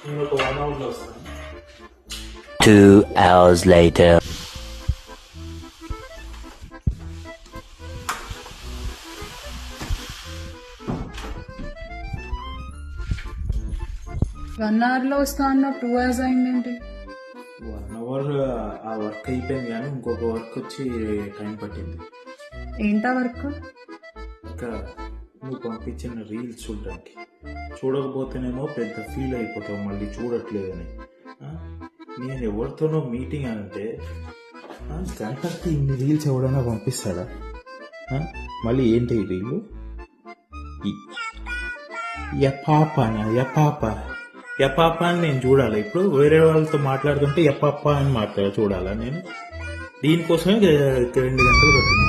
నేను ఒక 1 hour లో వస్తాను. 2 hours later. వన్ అవర్లో వస్తా అన్న 2 hours అయిందేంటి? 1 hour ఆ వర్క్ అయిపోయింది, కానీ ఇంకొక వర్క్ వచ్చి టైం పట్టింది. ఏంటా వర్క్? ఇంకా నువ్వు పంపించిన రీల్స్ చూడడానికి. చూడకపోతేనేమో పెద్ద ఫీల్ అయిపోతావు, మళ్ళీ చూడట్లేదని. నేను ఎవరితోనో మీటింగ్ అంటే గంటకి ఇన్ని రీల్స్ ఎవడైనా పంపిస్తాడా? మళ్ళీ ఏంటి ఈ రీలు? యపాప అని నేను చూడాలి. ఇప్పుడు వేరే వాళ్ళతో మాట్లాడుతుంటే యపాప అని చూడాలా నేను? దీనికోసమే 2 గంటలు పట్టింది.